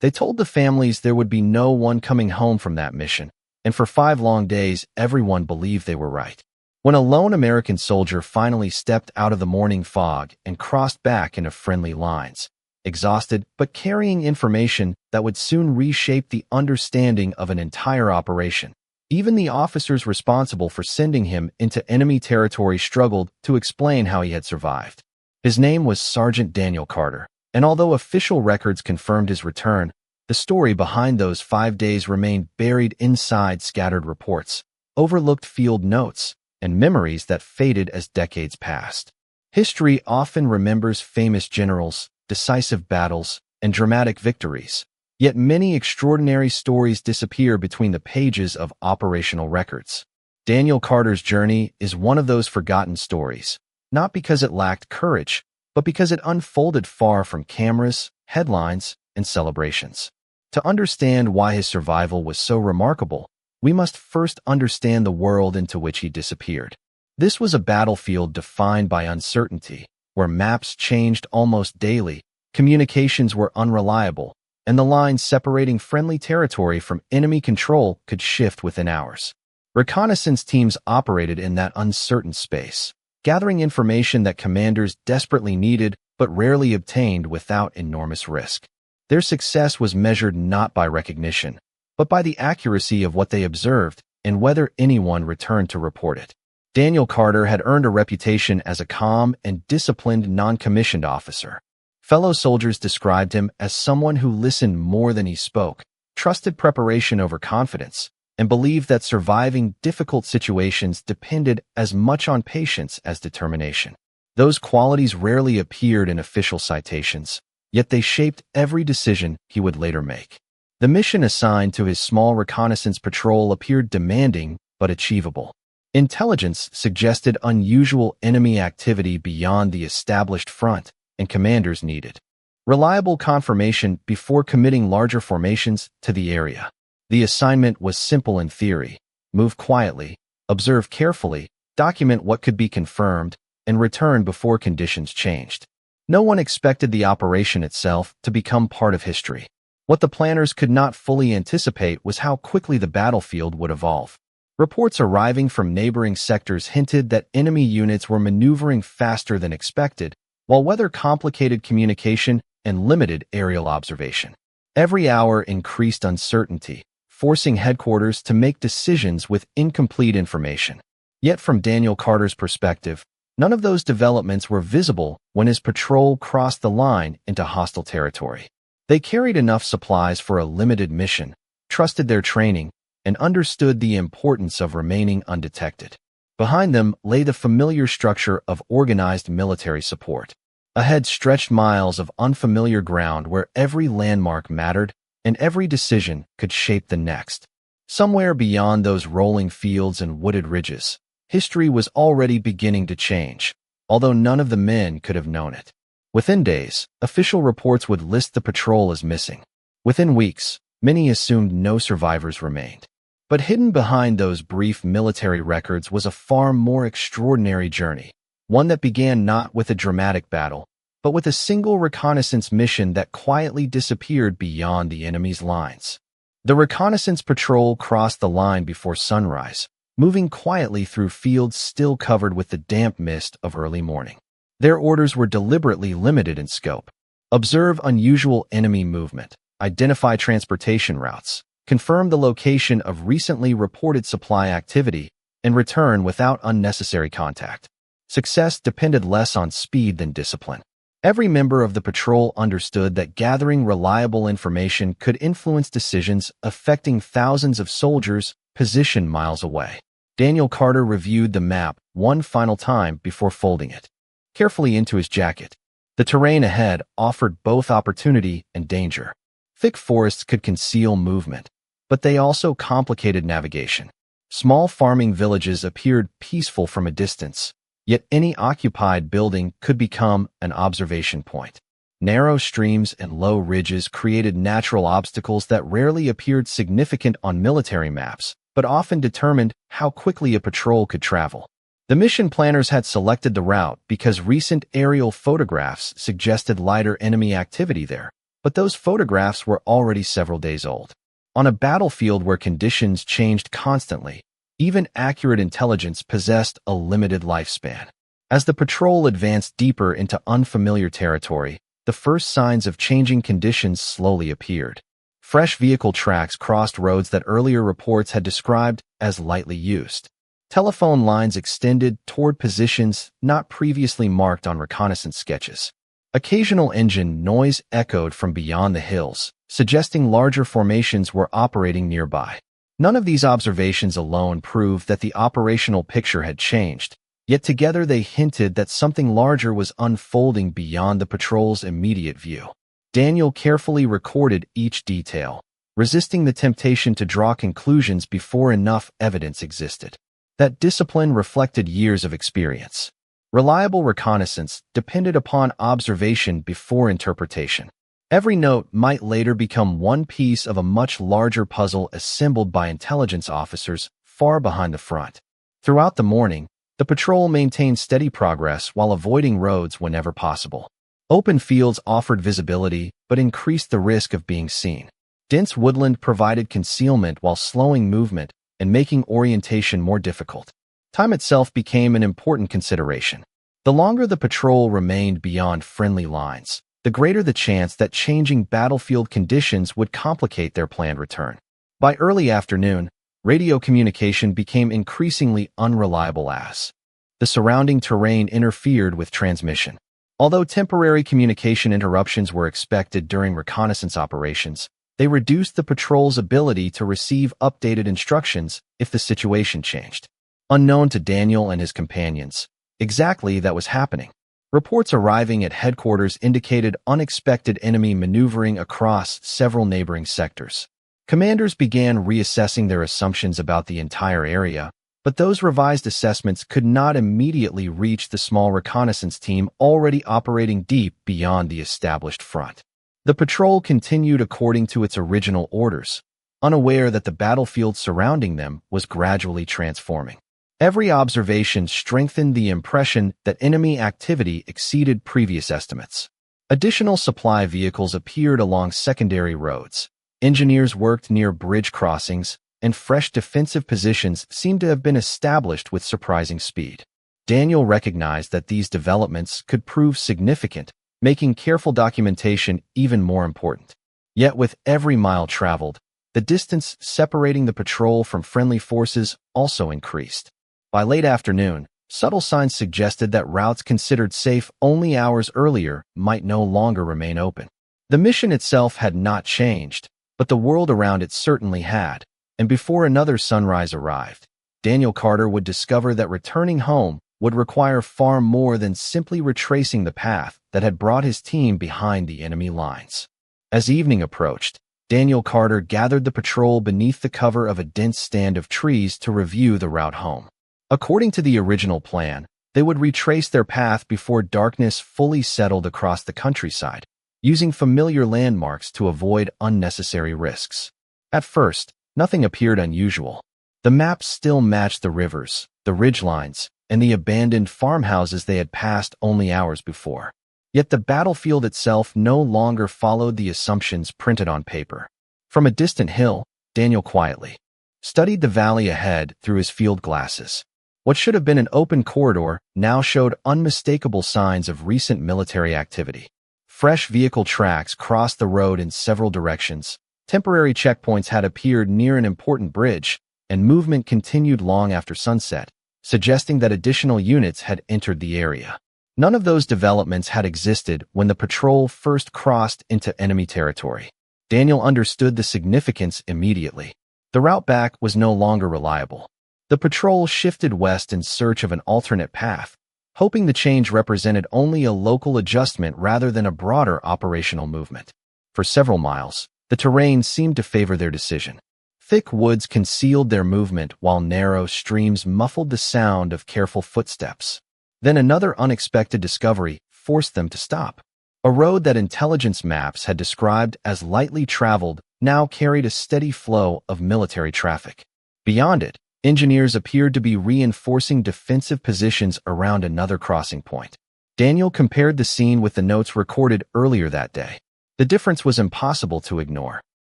They told the families there would be no one coming home from that mission, and for 5 long days, everyone believed they were right. When a lone American soldier finally stepped out of the morning fog and crossed back into friendly lines, exhausted but carrying information that would soon reshape the understanding of an entire operation, even the officers responsible for sending him into enemy territory struggled to explain how he had survived. His name was Sergeant Daniel Carter, and although official records confirmed his return, the story behind those 5 days remained buried inside scattered reports, overlooked field notes, and memories that faded as decades passed. History often remembers famous generals, decisive battles, and dramatic victories, yet many extraordinary stories disappear between the pages of operational records. Daniel Carter's journey is one of those forgotten stories, not because it lacked courage, but because it unfolded far from cameras, headlines, and celebrations. To understand why his survival was so remarkable, we must first understand the world into which he disappeared. This was a battlefield defined by uncertainty, where maps changed almost daily, communications were unreliable, and the lines separating friendly territory from enemy control could shift within hours. Reconnaissance teams operated in that uncertain space, gathering information that commanders desperately needed but rarely obtained without enormous risk. Their success was measured not by recognition, but by the accuracy of what they observed and whether anyone returned to report it. Daniel Carter had earned a reputation as a calm and disciplined non-commissioned officer. Fellow soldiers described him as someone who listened more than he spoke, trusted preparation over confidence, and believed that surviving difficult situations depended as much on patience as determination. Those qualities rarely appeared in official citations, yet they shaped every decision he would later make. The mission assigned to his small reconnaissance patrol appeared demanding but achievable. Intelligence suggested unusual enemy activity beyond the established front, and commanders needed reliable confirmation before committing larger formations to the area. The assignment was simple in theory: move quietly, observe carefully, document what could be confirmed, and return before conditions changed. No one expected the operation itself to become part of history. What the planners could not fully anticipate was how quickly the battlefield would evolve. Reports arriving from neighboring sectors hinted that enemy units were maneuvering faster than expected, while weather complicated communication and limited aerial observation. Every hour increased uncertainty, forcing headquarters to make decisions with incomplete information. Yet from Daniel Carter's perspective, none of those developments were visible when his patrol crossed the line into hostile territory. They carried enough supplies for a limited mission, trusted their training, and understood the importance of remaining undetected. Behind them lay the familiar structure of organized military support. Ahead stretched miles of unfamiliar ground where every landmark mattered and every decision could shape the next. Somewhere beyond those rolling fields and wooded ridges, history was already beginning to change, although none of the men could have known it. Within days, official reports would list the patrol as missing. Within weeks, many assumed no survivors remained. But hidden behind those brief military records was a far more extraordinary journey, one that began not with a dramatic battle, but with a single reconnaissance mission that quietly disappeared beyond the enemy's lines. The reconnaissance patrol crossed the line before sunrise, moving quietly through fields still covered with the damp mist of early morning. Their orders were deliberately limited in scope: observe unusual enemy movement, identify transportation routes, confirm the location of recently reported supply activity, and return without unnecessary contact. Success depended less on speed than discipline. Every member of the patrol understood that gathering reliable information could influence decisions affecting thousands of soldiers positioned miles away. Daniel Carter reviewed the map one final time before folding it carefully into his jacket. The terrain ahead offered both opportunity and danger. Thick forests could conceal movement, but they also complicated navigation. Small farming villages appeared peaceful from a distance, yet any occupied building could become an observation point. Narrow streams and low ridges created natural obstacles that rarely appeared significant on military maps, but often determined how quickly a patrol could travel. The mission planners had selected the route because recent aerial photographs suggested lighter enemy activity there, but those photographs were already several days old. On a battlefield where conditions changed constantly, even accurate intelligence possessed a limited lifespan. As the patrol advanced deeper into unfamiliar territory, the first signs of changing conditions slowly appeared. Fresh vehicle tracks crossed roads that earlier reports had described as lightly used. Telephone lines extended toward positions not previously marked on reconnaissance sketches. Occasional engine noise echoed from beyond the hills, suggesting larger formations were operating nearby. None of these observations alone proved that the operational picture had changed, yet together they hinted that something larger was unfolding beyond the patrol's immediate view. Daniel carefully recorded each detail, resisting the temptation to draw conclusions before enough evidence existed. That discipline reflected years of experience. Reliable reconnaissance depended upon observation before interpretation. Every note might later become one piece of a much larger puzzle assembled by intelligence officers far behind the front. Throughout the morning, the patrol maintained steady progress while avoiding roads whenever possible. Open fields offered visibility but increased the risk of being seen. Dense woodland provided concealment while slowing movement and making orientation more difficult. Time itself became an important consideration. The longer the patrol remained beyond friendly lines, the greater the chance that changing battlefield conditions would complicate their planned return. By early afternoon, radio communication became increasingly unreliable as the surrounding terrain interfered with transmission. Although temporary communication interruptions were expected during reconnaissance operations, they reduced the patrol's ability to receive updated instructions if the situation changed. Unknown to Daniel and his companions, exactly that was happening. Reports arriving at headquarters indicated unexpected enemy maneuvering across several neighboring sectors. Commanders began reassessing their assumptions about the entire area, but those revised assessments could not immediately reach the small reconnaissance team already operating deep beyond the established front. The patrol continued according to its original orders, unaware that the battlefield surrounding them was gradually transforming. Every observation strengthened the impression that enemy activity exceeded previous estimates. Additional supply vehicles appeared along secondary roads. Engineers worked near bridge crossings, and fresh defensive positions seemed to have been established with surprising speed. Daniel recognized that these developments could prove significant, making careful documentation even more important. Yet with every mile traveled, the distance separating the patrol from friendly forces also increased. By late afternoon, subtle signs suggested that routes considered safe only hours earlier might no longer remain open. The mission itself had not changed, but the world around it certainly had, and before another sunrise arrived, Daniel Carter would discover that returning home would require far more than simply retracing the path that had brought his team behind the enemy lines. As evening approached, Daniel Carter gathered the patrol beneath the cover of a dense stand of trees to review the route home. According to the original plan, they would retrace their path before darkness fully settled across the countryside, using familiar landmarks to avoid unnecessary risks. At first, nothing appeared unusual. The maps still matched the rivers, the ridgelines, and the abandoned farmhouses they had passed only hours before. Yet the battlefield itself no longer followed the assumptions printed on paper. From a distant hill, Daniel quietly studied the valley ahead through his field glasses. What should have been an open corridor now showed unmistakable signs of recent military activity. Fresh vehicle tracks crossed the road in several directions. Temporary checkpoints had appeared near an important bridge, and movement continued long after sunset, suggesting that additional units had entered the area. None of those developments had existed when the patrol first crossed into enemy territory. Daniel understood the significance immediately. The route back was no longer reliable. The patrol shifted west in search of an alternate path, hoping the change represented only a local adjustment rather than a broader operational movement. For several miles, the terrain seemed to favor their decision. Thick woods concealed their movement while narrow streams muffled the sound of careful footsteps. Then another unexpected discovery forced them to stop. A road that intelligence maps had described as lightly traveled now carried a steady flow of military traffic. Beyond it, engineers appeared to be reinforcing defensive positions around another crossing point. Daniel compared the scene with the notes recorded earlier that day. The difference was impossible to ignore.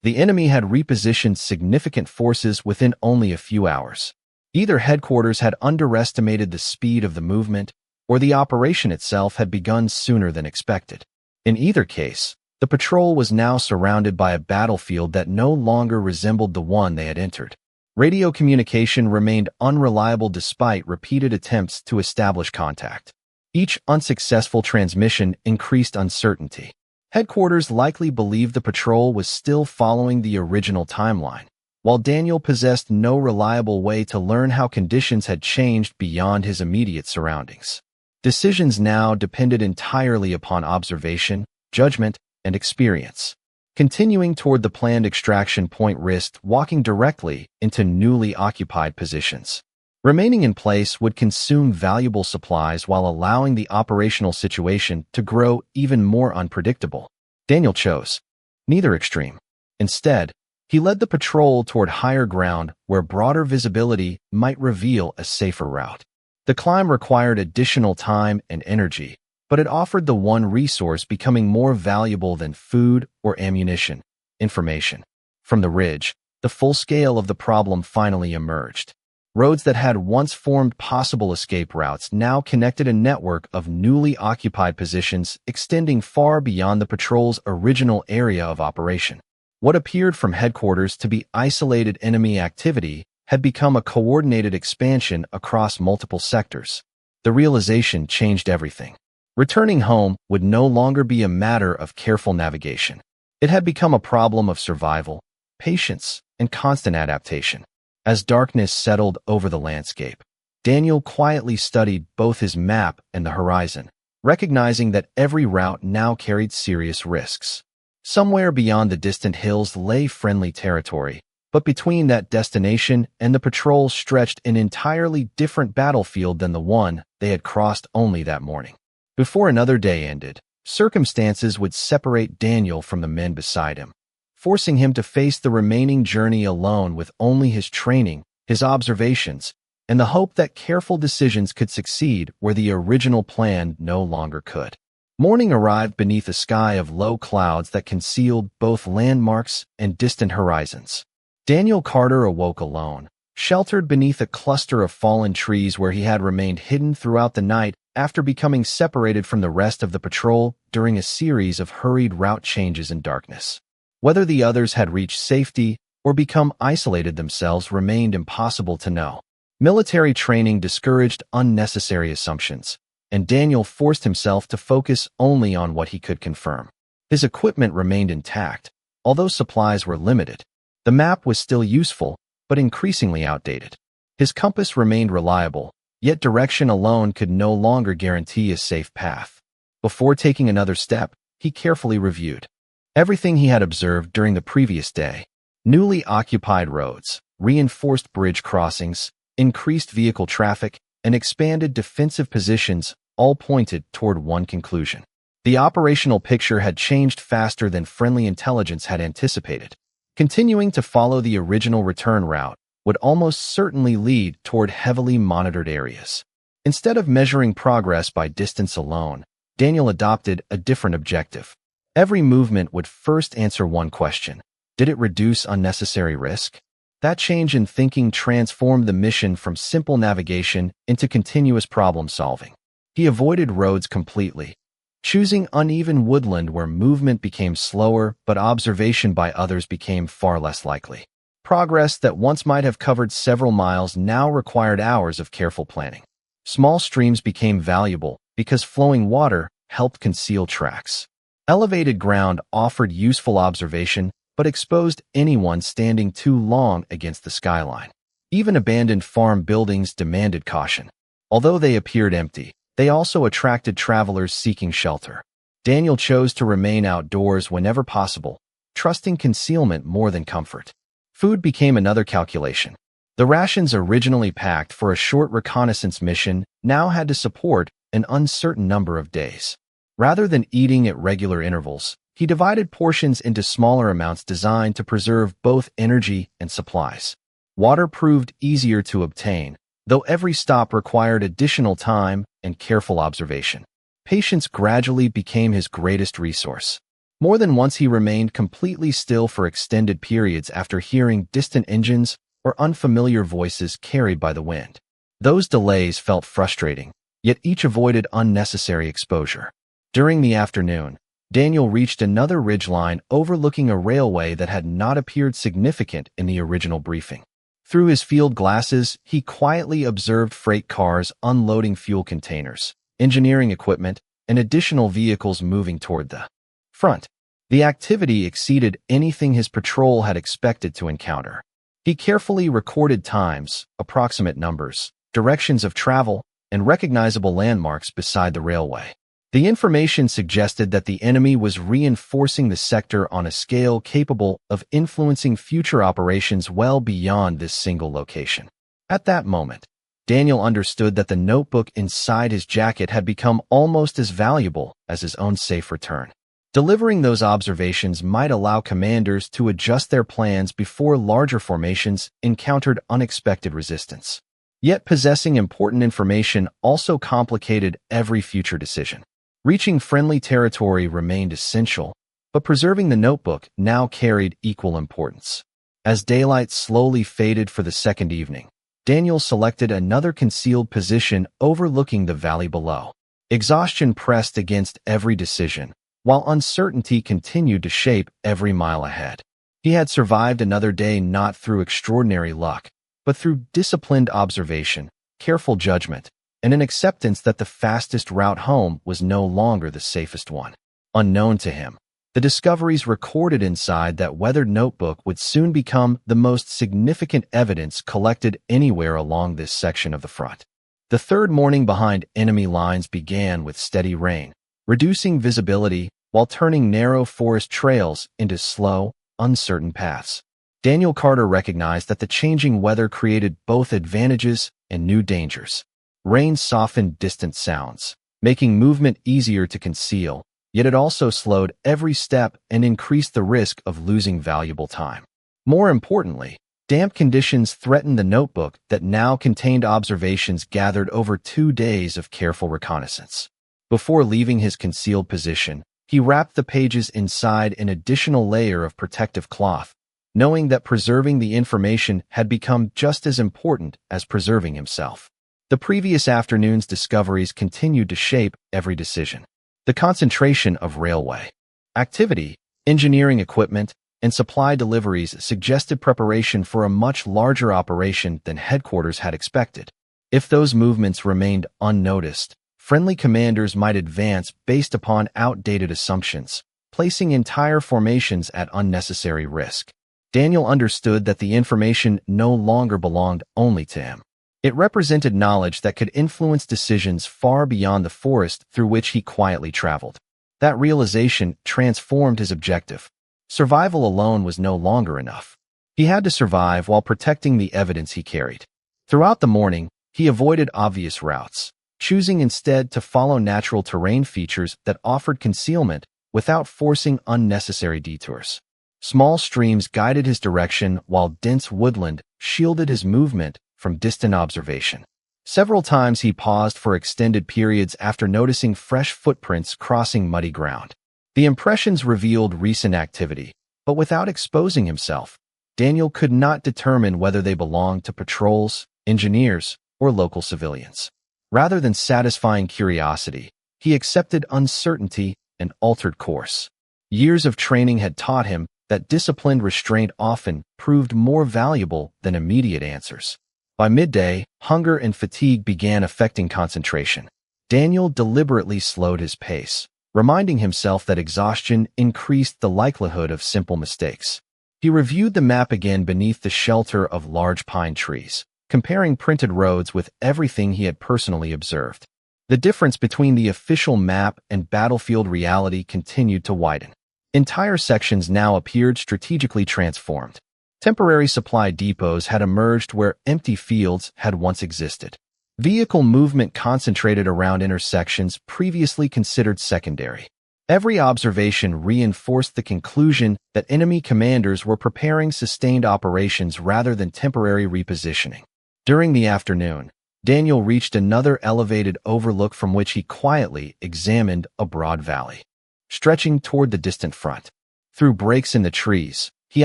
The enemy had repositioned significant forces within only a few hours. Either headquarters had underestimated the speed of the movement, or the operation itself had begun sooner than expected. In either case, the patrol was now surrounded by a battlefield that no longer resembled the one they had entered. Radio communication remained unreliable despite repeated attempts to establish contact. Each unsuccessful transmission increased uncertainty. Headquarters likely believed the patrol was still following the original timeline, while Daniel possessed no reliable way to learn how conditions had changed beyond his immediate surroundings. Decisions now depended entirely upon observation, judgment, and experience. Continuing toward the planned extraction point risked walking directly into newly occupied positions. Remaining in place would consume valuable supplies while allowing the operational situation to grow even more unpredictable. Daniel chose neither extreme. Instead, he led the patrol toward higher ground where broader visibility might reveal a safer route. The climb required additional time and energy, but it offered the one resource becoming more valuable than food or ammunition: information. From the ridge, the full scale of the problem finally emerged. Roads that had once formed possible escape routes now connected a network of newly occupied positions extending far beyond the patrol's original area of operation. What appeared from headquarters to be isolated enemy activity had become a coordinated expansion across multiple sectors. The realization changed everything. Returning home would no longer be a matter of careful navigation. It had become a problem of survival, patience, and constant adaptation. As darkness settled over the landscape, Daniel quietly studied both his map and the horizon, recognizing that every route now carried serious risks. Somewhere beyond the distant hills lay friendly territory, but between that destination and the patrol stretched an entirely different battlefield than the one they had crossed only that morning. Before another day ended, circumstances would separate Daniel from the men beside him, forcing him to face the remaining journey alone with only his training, his observations, and the hope that careful decisions could succeed where the original plan no longer could. Morning arrived beneath a sky of low clouds that concealed both landmarks and distant horizons. Daniel Carter awoke alone, sheltered beneath a cluster of fallen trees where he had remained hidden throughout the night after becoming separated from the rest of the patrol during a series of hurried route changes in darkness. Whether the others had reached safety or become isolated themselves remained impossible to know. Military training discouraged unnecessary assumptions, and Daniel forced himself to focus only on what he could confirm. His equipment remained intact, although supplies were limited. The map was still useful, but increasingly outdated. His compass remained reliable, yet direction alone could no longer guarantee a safe path. Before taking another step, he carefully reviewed everything he had observed during the previous day. Newly occupied roads, reinforced bridge crossings, increased vehicle traffic, and expanded defensive positions all pointed toward one conclusion. The operational picture had changed faster than friendly intelligence had anticipated. Continuing to follow the original return route would almost certainly lead toward heavily monitored areas. Instead of measuring progress by distance alone, Daniel adopted a different objective. Every movement would first answer one question: did it reduce unnecessary risk? That change in thinking transformed the mission from simple navigation into continuous problem-solving. He avoided roads completely, choosing uneven woodland where movement became slower but observation by others became far less likely. Progress that once might have covered several miles now required hours of careful planning. Small streams became valuable because flowing water helped conceal tracks. Elevated ground offered useful observation but exposed anyone standing too long against the skyline. Even abandoned farm buildings demanded caution. Although they appeared empty, they also attracted travelers seeking shelter. Daniel chose to remain outdoors whenever possible, trusting concealment more than comfort. Food became another calculation. The rations originally packed for a short reconnaissance mission now had to support an uncertain number of days. Rather than eating at regular intervals, he divided portions into smaller amounts designed to preserve both energy and supplies. Water proved easier to obtain, though every stop required additional time and careful observation. Patience gradually became his greatest resource. More than once he remained completely still for extended periods after hearing distant engines or unfamiliar voices carried by the wind. Those delays felt frustrating, yet each avoided unnecessary exposure. During the afternoon, Daniel reached another ridgeline overlooking a railway that had not appeared significant in the original briefing. Through his field glasses, he quietly observed freight cars unloading fuel containers, engineering equipment, and additional vehicles moving toward the front. The activity exceeded anything his patrol had expected to encounter. He carefully recorded times, approximate numbers, directions of travel, and recognizable landmarks beside the railway. The information suggested that the enemy was reinforcing the sector on a scale capable of influencing future operations well beyond this single location. At that moment, Daniel understood that the notebook inside his jacket had become almost as valuable as his own safe return. Delivering those observations might allow commanders to adjust their plans before larger formations encountered unexpected resistance. Yet possessing important information also complicated every future decision. Reaching friendly territory remained essential, but preserving the notebook now carried equal importance. As daylight slowly faded for the second evening, Daniel selected another concealed position overlooking the valley below. Exhaustion pressed against every decision, while uncertainty continued to shape every mile ahead. He had survived another day not through extraordinary luck, but through disciplined observation, careful judgment, and an acceptance that the fastest route home was no longer the safest one. Unknown to him, the discoveries recorded inside that weathered notebook would soon become the most significant evidence collected anywhere along this section of the front. The third morning behind enemy lines began with steady rain, reducing visibility while turning narrow forest trails into slow, uncertain paths. Daniel Carter recognized that the changing weather created both advantages and new dangers. Rain softened distant sounds, making movement easier to conceal, yet it also slowed every step and increased the risk of losing valuable time. More importantly, damp conditions threatened the notebook that now contained observations gathered over 2 days of careful reconnaissance. Before leaving his concealed position, he wrapped the pages inside an additional layer of protective cloth, knowing that preserving the information had become just as important as preserving himself. The previous afternoon's discoveries continued to shape every decision. The concentration of railway activity, engineering equipment, and supply deliveries suggested preparation for a much larger operation than headquarters had expected. If those movements remained unnoticed, friendly commanders might advance based upon outdated assumptions, placing entire formations at unnecessary risk. Daniel understood that the information no longer belonged only to him. It represented knowledge that could influence decisions far beyond the forest through which he quietly traveled. That realization transformed his objective. Survival alone was no longer enough. He had to survive while protecting the evidence he carried. Throughout the morning, he avoided obvious routes, choosing instead to follow natural terrain features that offered concealment without forcing unnecessary detours. Small streams guided his direction while dense woodland shielded his movement from distant observation. Several times he paused for extended periods after noticing fresh footprints crossing muddy ground. The impressions revealed recent activity, but without exposing himself, Daniel could not determine whether they belonged to patrols, engineers, or local civilians. Rather than satisfying curiosity, he accepted uncertainty and altered course. Years of training had taught him that disciplined restraint often proved more valuable than immediate answers. By midday, hunger and fatigue began affecting concentration. Daniel deliberately slowed his pace, reminding himself that exhaustion increased the likelihood of simple mistakes. He reviewed the map again beneath the shelter of large pine trees, comparing printed roads with everything he had personally observed. The difference between the official map and battlefield reality continued to widen. Entire sections now appeared strategically transformed. Temporary supply depots had emerged where empty fields had once existed. Vehicle movement concentrated around intersections previously considered secondary. Every observation reinforced the conclusion that enemy commanders were preparing sustained operations rather than temporary repositioning. During the afternoon, Daniel reached another elevated overlook from which he quietly examined a broad valley. stretching toward the distant front. Through breaks in the trees, he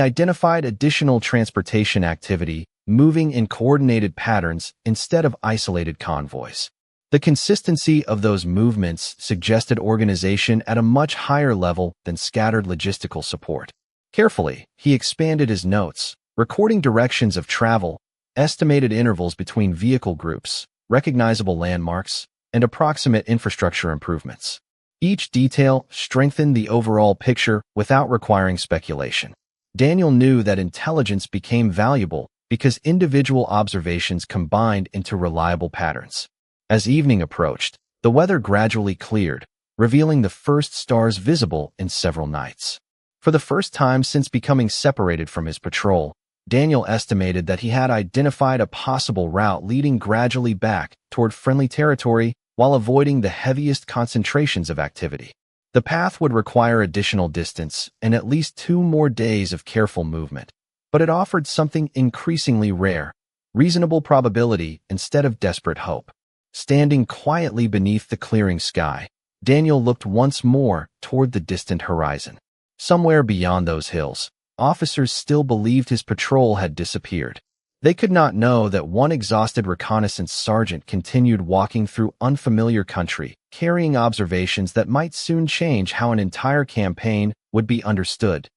identified additional transportation activity moving in coordinated patterns instead of isolated convoys. The consistency of those movements suggested organization at a much higher level than scattered logistical support. Carefully, he expanded his notes, recording directions of travel, estimated intervals between vehicle groups, recognizable landmarks, and approximate infrastructure improvements. Each detail strengthened the overall picture without requiring speculation. Daniel knew that intelligence became valuable because individual observations combined into reliable patterns. As evening approached, the weather gradually cleared, revealing the first stars visible in several nights. For the first time since becoming separated from his patrol, Daniel estimated that he had identified a possible route leading gradually back toward friendly territory while avoiding the heaviest concentrations of activity. The path would require additional distance and at least 2 more days of careful movement, but it offered something increasingly rare, reasonable probability instead of desperate hope. Standing quietly beneath the clearing sky, Daniel looked once more toward the distant horizon. Somewhere beyond those hills, officers still believed his patrol had disappeared. They could not know that one exhausted reconnaissance sergeant continued walking through unfamiliar country, carrying observations that might soon change how an entire campaign would be understood.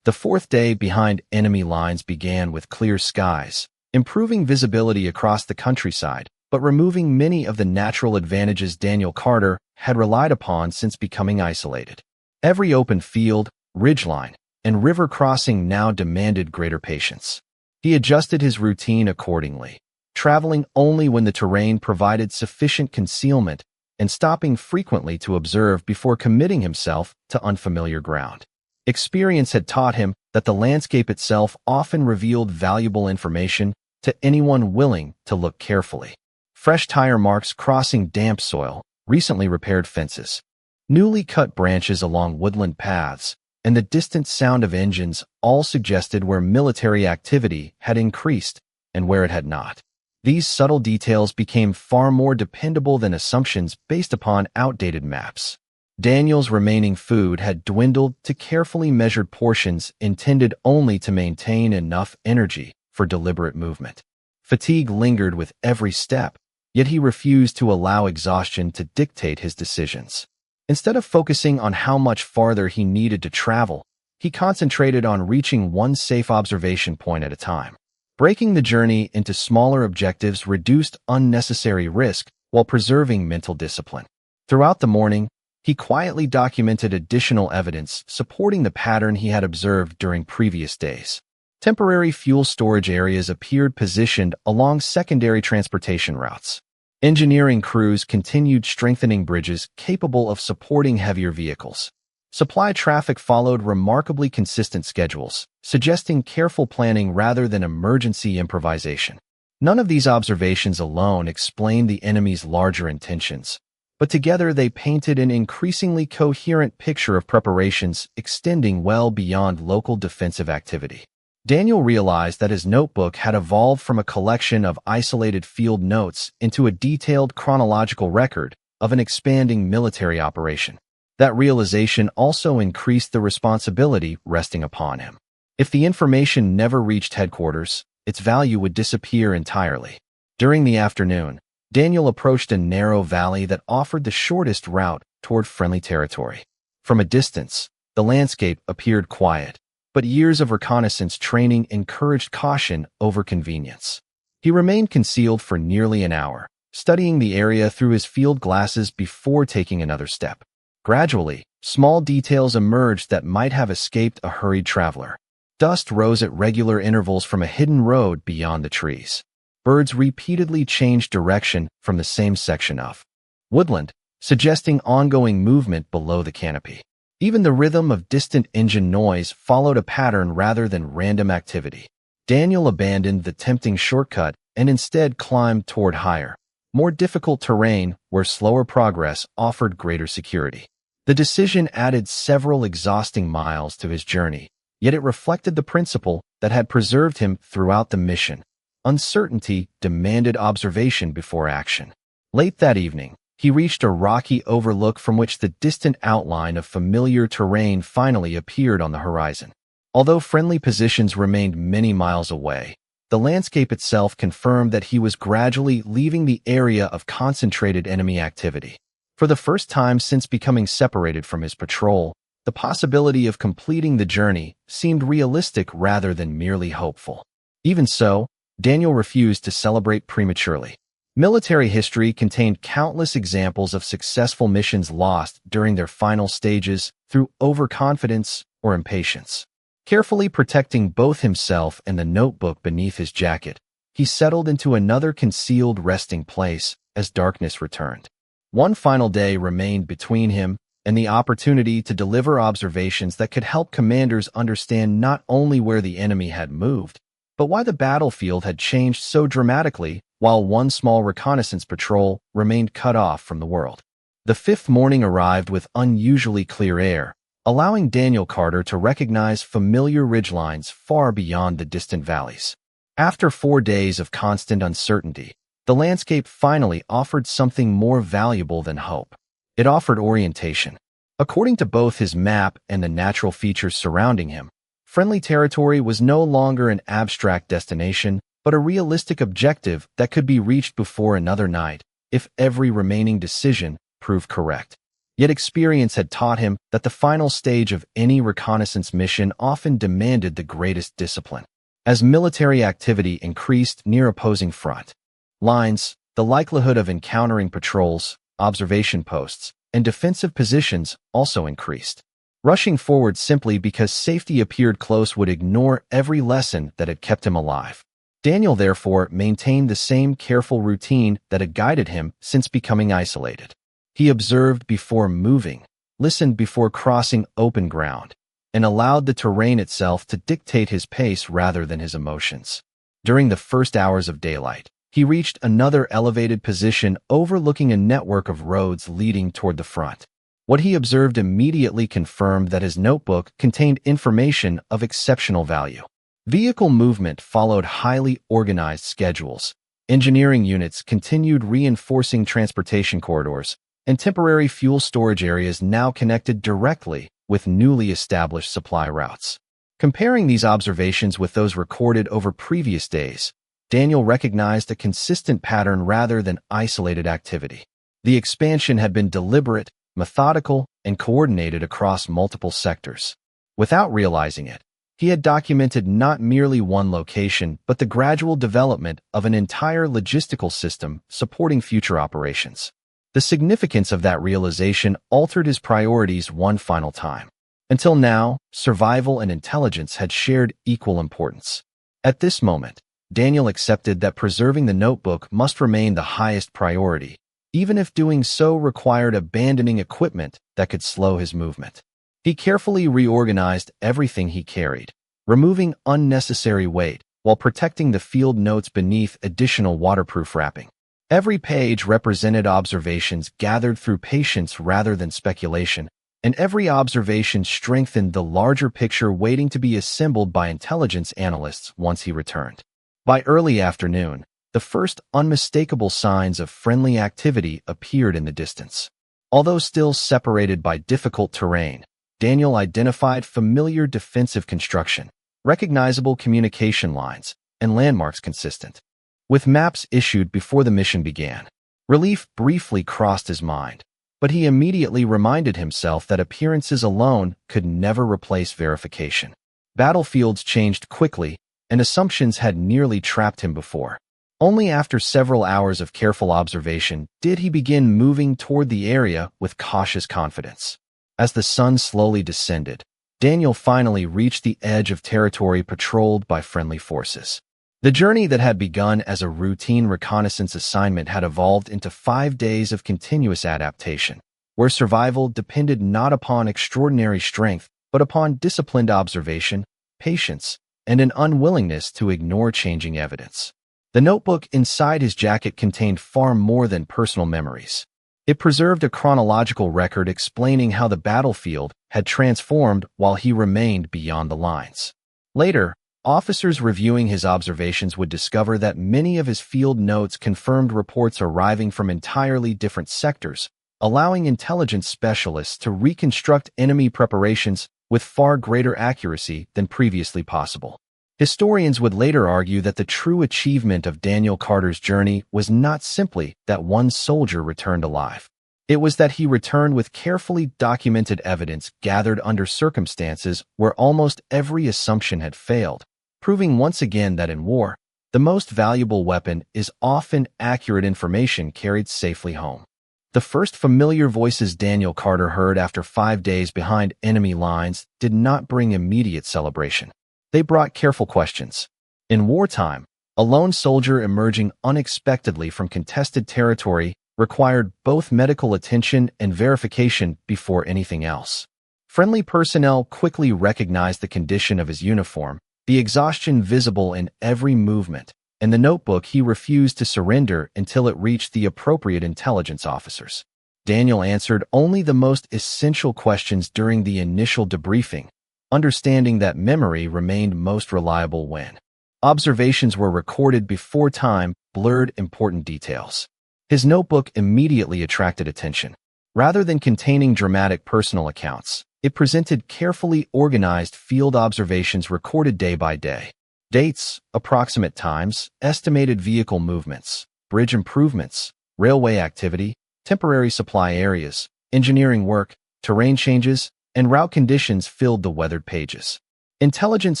The 4th day behind enemy lines began with clear skies, improving visibility across the countryside, but removing many of the natural advantages Daniel Carter had relied upon since becoming isolated. Every open field, ridgeline, and river crossing now demanded greater patience. He adjusted his routine accordingly, traveling only when the terrain provided sufficient concealment and stopping frequently to observe before committing himself to unfamiliar ground. Experience had taught him that the landscape itself often revealed valuable information to anyone willing to look carefully. Fresh tire marks crossing damp soil, recently repaired fences, newly cut branches along woodland paths, and the distant sound of engines all suggested where military activity had increased and where it had not. These subtle details became far more dependable than assumptions based upon outdated maps. Daniel's remaining food had dwindled to carefully measured portions intended only to maintain enough energy for deliberate movement. Fatigue lingered with every step, yet he refused to allow exhaustion to dictate his decisions. Instead of focusing on how much farther he needed to travel, he concentrated on reaching one safe observation point at a time. Breaking the journey into smaller objectives reduced unnecessary risk while preserving mental discipline. Throughout the morning, he quietly documented additional evidence supporting the pattern he had observed during previous days. Temporary fuel storage areas appeared positioned along secondary transportation routes. Engineering crews continued strengthening bridges capable of supporting heavier vehicles. Supply traffic followed remarkably consistent schedules, suggesting careful planning rather than emergency improvisation. None of these observations alone explained the enemy's larger intentions, but together they painted an increasingly coherent picture of preparations extending well beyond local defensive activity. Daniel realized that his notebook had evolved from a collection of isolated field notes into a detailed chronological record of an expanding military operation. That realization also increased the responsibility resting upon him. If the information never reached headquarters, its value would disappear entirely. During the afternoon, Daniel approached a narrow valley that offered the shortest route toward friendly territory. From a distance, the landscape appeared quiet, but years of reconnaissance training encouraged caution over convenience. He remained concealed for nearly an hour, studying the area through his field glasses before taking another step. Gradually, small details emerged that might have escaped a hurried traveler. Dust rose at regular intervals from a hidden road beyond the trees. Birds repeatedly changed direction from the same section of woodland, suggesting ongoing movement below the canopy. Even the rhythm of distant engine noise followed a pattern rather than random activity. Daniel abandoned the tempting shortcut and instead climbed toward higher, more difficult terrain where slower progress offered greater security. The decision added several exhausting miles to his journey, yet it reflected the principle that had preserved him throughout the mission. Uncertainty demanded observation before action. Late that evening, He reached a rocky overlook from which the distant outline of familiar terrain finally appeared on the horizon. Although friendly positions remained many miles away, the landscape itself confirmed that he was gradually leaving the area of concentrated enemy activity. For the first time since becoming separated from his patrol, the possibility of completing the journey seemed realistic rather than merely hopeful. Even so, Daniel refused to celebrate prematurely. Military history contained countless examples of successful missions lost during their final stages through overconfidence or impatience. Carefully protecting both himself and the notebook beneath his jacket, he settled into another concealed resting place as darkness returned. One final day remained between him and the opportunity to deliver observations that could help commanders understand not only where the enemy had moved, but why the battlefield had changed so dramatically while one small reconnaissance patrol remained cut off from the world. The fifth morning arrived with unusually clear air, allowing Daniel Carter to recognize familiar ridgelines far beyond the distant valleys. After 4 days of constant uncertainty, the landscape finally offered something more valuable than hope. It offered orientation. According to both his map and the natural features surrounding him, friendly territory was no longer an abstract destination, but a realistic objective that could be reached before another night, if every remaining decision proved correct. Yet experience had taught him that the final stage of any reconnaissance mission often demanded the greatest discipline. As military activity increased near opposing front lines, the likelihood of encountering patrols, observation posts, and defensive positions also increased. Rushing forward simply because safety appeared close would ignore every lesson that had kept him alive. Daniel therefore maintained the same careful routine that had guided him since becoming isolated. He observed before moving, listened before crossing open ground, and allowed the terrain itself to dictate his pace rather than his emotions. During the first hours of daylight, he reached another elevated position overlooking a network of roads leading toward the front. What he observed immediately confirmed that his notebook contained information of exceptional value. Vehicle movement followed highly organized schedules. Engineering units continued reinforcing transportation corridors, and temporary fuel storage areas now connected directly with newly established supply routes. Comparing these observations with those recorded over previous days, Daniel recognized a consistent pattern rather than isolated activity. The expansion had been deliberate, methodical, and coordinated across multiple sectors. Without realizing it, he had documented not merely one location, but the gradual development of an entire logistical system supporting future operations. The significance of that realization altered his priorities one final time. Until now, survival and intelligence had shared equal importance. At this moment, Daniel accepted that preserving the notebook must remain the highest priority, even if doing so required abandoning equipment that could slow his movement. He carefully reorganized everything he carried, removing unnecessary weight while protecting the field notes beneath additional waterproof wrapping. Every page represented observations gathered through patience rather than speculation, and every observation strengthened the larger picture waiting to be assembled by intelligence analysts once he returned. By early afternoon, the first unmistakable signs of friendly activity appeared in the distance. Although still separated by difficult terrain, Daniel identified familiar defensive construction, recognizable communication lines, and landmarks consistent with maps issued before the mission began. Relief briefly crossed his mind, but he immediately reminded himself that appearances alone could never replace verification. Battlefields changed quickly, and assumptions had nearly trapped him before. Only after several hours of careful observation did he begin moving toward the area with cautious confidence. As the sun slowly descended, Daniel finally reached the edge of territory patrolled by friendly forces. The journey that had begun as a routine reconnaissance assignment had evolved into 5 days of continuous adaptation, where survival depended not upon extraordinary strength, but upon disciplined observation, patience, and an unwillingness to ignore changing evidence. The notebook inside his jacket contained far more than personal memories. It preserved a chronological record explaining how the battlefield had transformed while he remained beyond the lines. Later, Officers reviewing his observations would discover that many of his field notes confirmed reports arriving from entirely different sectors, allowing intelligence specialists to reconstruct enemy preparations with far greater accuracy than previously possible. Historians would later argue that the true achievement of Daniel Carter's journey was not simply that one soldier returned alive. It was that he returned with carefully documented evidence gathered under circumstances where almost every assumption had failed, proving once again that in war, the most valuable weapon is often accurate information carried safely home. The first familiar voices Daniel Carter heard after 5 days behind enemy lines did not bring immediate celebration. They brought careful questions. In wartime, a lone soldier emerging unexpectedly from contested territory required both medical attention and verification before anything else. Friendly personnel quickly recognized the condition of his uniform, the exhaustion visible in every movement, and the notebook he refused to surrender until it reached the appropriate intelligence officers. Daniel answered only the most essential questions during the initial debriefing, understanding that memory remained most reliable when observations were recorded before time blurred important details. His notebook immediately attracted attention. Rather than containing dramatic personal accounts, it presented carefully organized field observations recorded day by day. Dates, approximate times, estimated vehicle movements, bridge improvements, railway activity, temporary supply areas, engineering work, terrain changes, and route conditions filled the weathered pages. Intelligence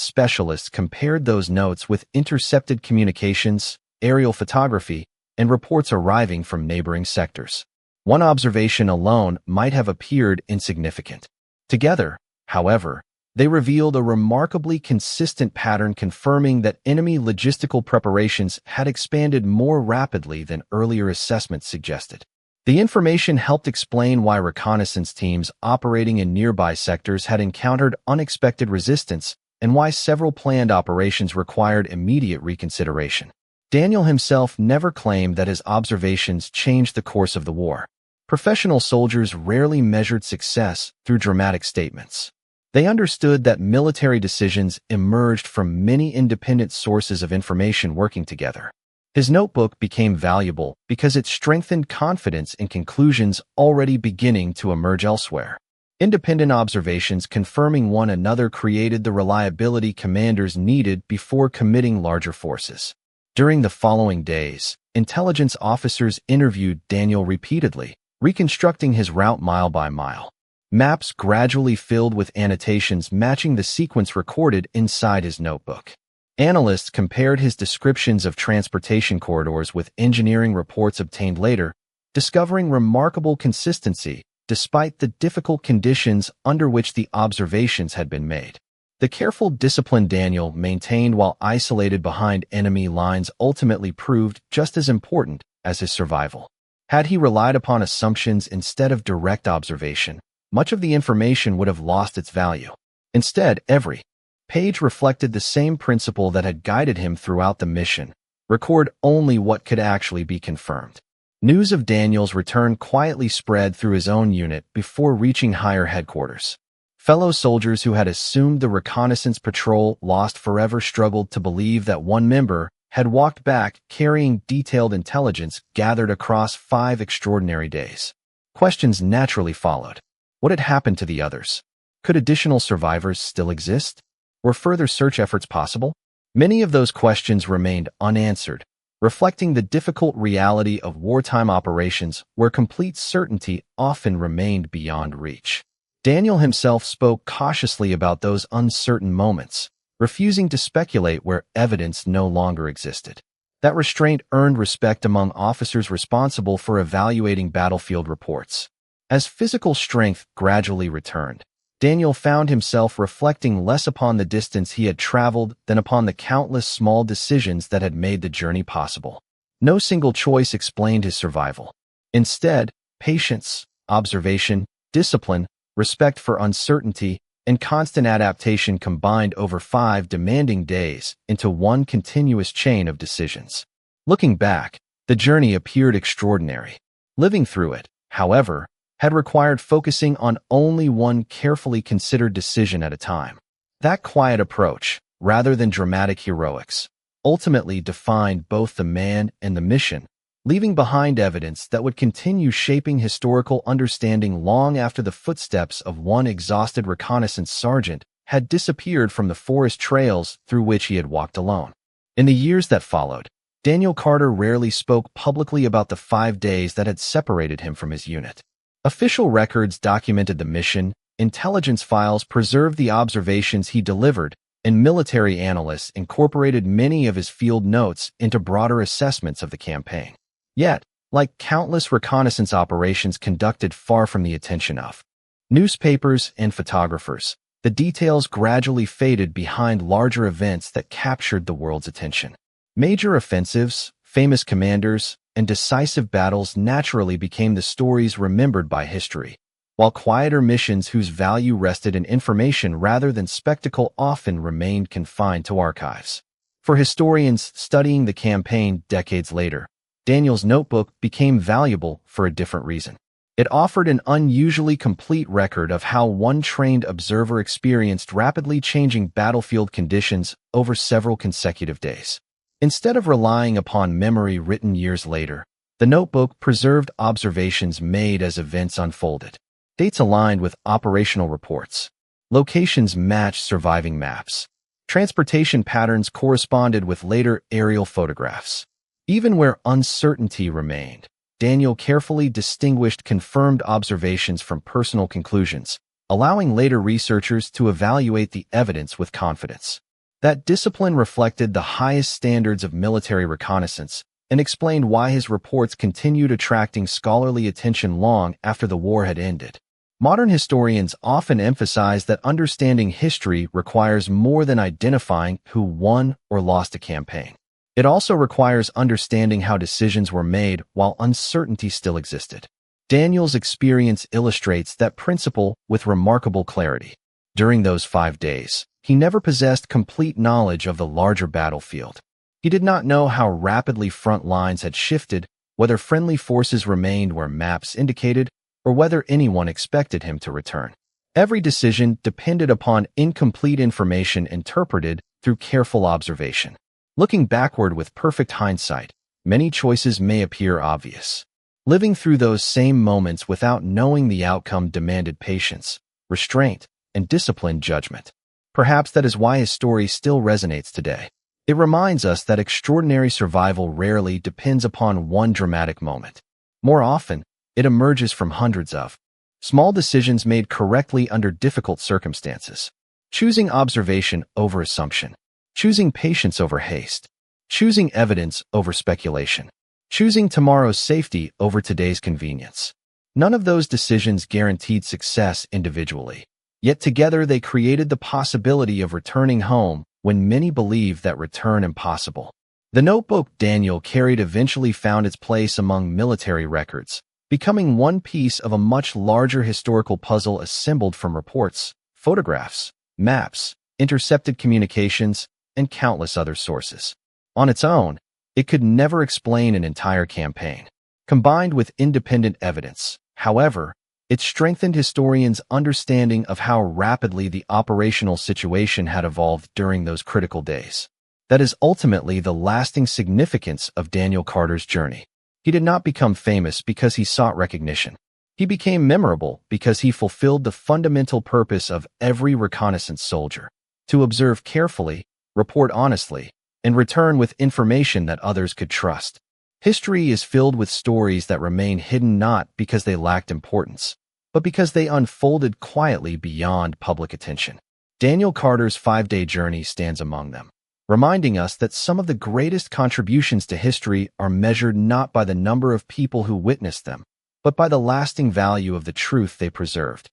specialists compared those notes with intercepted communications, aerial photography, and reports arriving from neighboring sectors. One observation alone might have appeared insignificant. Together, however, they revealed a remarkably consistent pattern confirming that enemy logistical preparations had expanded more rapidly than earlier assessments suggested. The information helped explain why reconnaissance teams operating in nearby sectors had encountered unexpected resistance and why several planned operations required immediate reconsideration. Daniel himself never claimed that his observations changed the course of the war. Professional soldiers rarely measured success through dramatic statements. They understood that military decisions emerged from many independent sources of information working together. His notebook became valuable because it strengthened confidence in conclusions already beginning to emerge elsewhere. Independent observations confirming one another created the reliability commanders needed before committing larger forces. During the following days, intelligence officers interviewed Daniel repeatedly, reconstructing his route mile by mile. Maps gradually filled with annotations matching the sequence recorded inside his notebook. Analysts compared his descriptions of transportation corridors with engineering reports obtained later, discovering remarkable consistency despite the difficult conditions under which the observations had been made. The careful discipline Daniel maintained while isolated behind enemy lines ultimately proved just as important as his survival. Had he relied upon assumptions instead of direct observation, much of the information would have lost its value. Instead, every page reflected the same principle that had guided him throughout the mission: record only what could actually be confirmed. News of Daniel's return quietly spread through his own unit before reaching higher headquarters. Fellow soldiers who had assumed the reconnaissance patrol lost forever struggled to believe that one member had walked back carrying detailed intelligence gathered across 5 extraordinary days. Questions naturally followed. What had happened to the others? Could additional survivors still exist? Were further search efforts possible? Many of those questions remained unanswered, reflecting the difficult reality of wartime operations where complete certainty often remained beyond reach. Daniel himself spoke cautiously about those uncertain moments, refusing to speculate where evidence no longer existed. That restraint earned respect among officers responsible for evaluating battlefield reports. As physical strength gradually returned, Daniel found himself reflecting less upon the distance he had traveled than upon the countless small decisions that had made the journey possible. No single choice explained his survival. Instead, patience, observation, discipline, respect for uncertainty, and constant adaptation combined over 5 demanding days into one continuous chain of decisions. Looking back, the journey appeared extraordinary. Living through it, however, had required focusing on only one carefully considered decision at a time. That quiet approach, rather than dramatic heroics, ultimately defined both the man and the mission, leaving behind evidence that would continue shaping historical understanding long after the footsteps of one exhausted reconnaissance sergeant had disappeared from the forest trails through which he had walked alone. In the years that followed, Daniel Carter rarely spoke publicly about the 5 days that had separated him from his unit. Official records documented the mission, intelligence files preserved the observations he delivered, and military analysts incorporated many of his field notes into broader assessments of the campaign. Yet, like countless reconnaissance operations conducted far from the attention of newspapers and photographers, the details gradually faded behind larger events that captured the world's attention. Major offensives, famous commanders, and decisive battles naturally became the stories remembered by history, while quieter missions whose value rested in information rather than spectacle often remained confined to archives. For historians studying the campaign decades later, Daniel's notebook became valuable for a different reason. It offered an unusually complete record of how one trained observer experienced rapidly changing battlefield conditions over several consecutive days. Instead of relying upon memory written years later, the notebook preserved observations made as events unfolded. Dates aligned with operational reports. Locations matched surviving maps. Transportation patterns corresponded with later aerial photographs. Even where uncertainty remained, Daniel carefully distinguished confirmed observations from personal conclusions, allowing later researchers to evaluate the evidence with confidence. That discipline reflected the highest standards of military reconnaissance and explained why his reports continued attracting scholarly attention long after the war had ended. Modern historians often emphasize that understanding history requires more than identifying who won or lost a campaign. It also requires understanding how decisions were made while uncertainty still existed. Daniel's experience illustrates that principle with remarkable clarity. During those 5 days, he never possessed complete knowledge of the larger battlefield. He did not know how rapidly front lines had shifted, whether friendly forces remained where maps indicated, or whether anyone expected him to return. Every decision depended upon incomplete information interpreted through careful observation. Looking backward with perfect hindsight, many choices may appear obvious. Living through those same moments without knowing the outcome demanded patience, restraint, and disciplined judgment. Perhaps that is why his story still resonates today. It reminds us that extraordinary survival rarely depends upon one dramatic moment. More often, it emerges from hundreds of small decisions made correctly under difficult circumstances. Choosing observation over assumption. Choosing patience over haste. Choosing evidence over speculation. Choosing tomorrow's safety over today's convenience. None of those decisions guaranteed success individually. Yet together they created the possibility of returning home when many believed that return impossible. The notebook Daniel carried eventually found its place among military records, becoming one piece of a much larger historical puzzle assembled from reports, photographs, maps, intercepted communications, and countless other sources. On its own, it could never explain an entire campaign. Combined with independent evidence, however, it strengthened historians' understanding of how rapidly the operational situation had evolved during those critical days. That is ultimately the lasting significance of Daniel Carter's journey. He did not become famous because he sought recognition. He became memorable because he fulfilled the fundamental purpose of every reconnaissance soldier: to observe carefully, report honestly, and return with information that others could trust. History is filled with stories that remain hidden not because they lacked importance, but because they unfolded quietly beyond public attention. Daniel Carter's 5-day journey stands among them, reminding us that some of the greatest contributions to history are measured not by the number of people who witnessed them, but by the lasting value of the truth they preserved.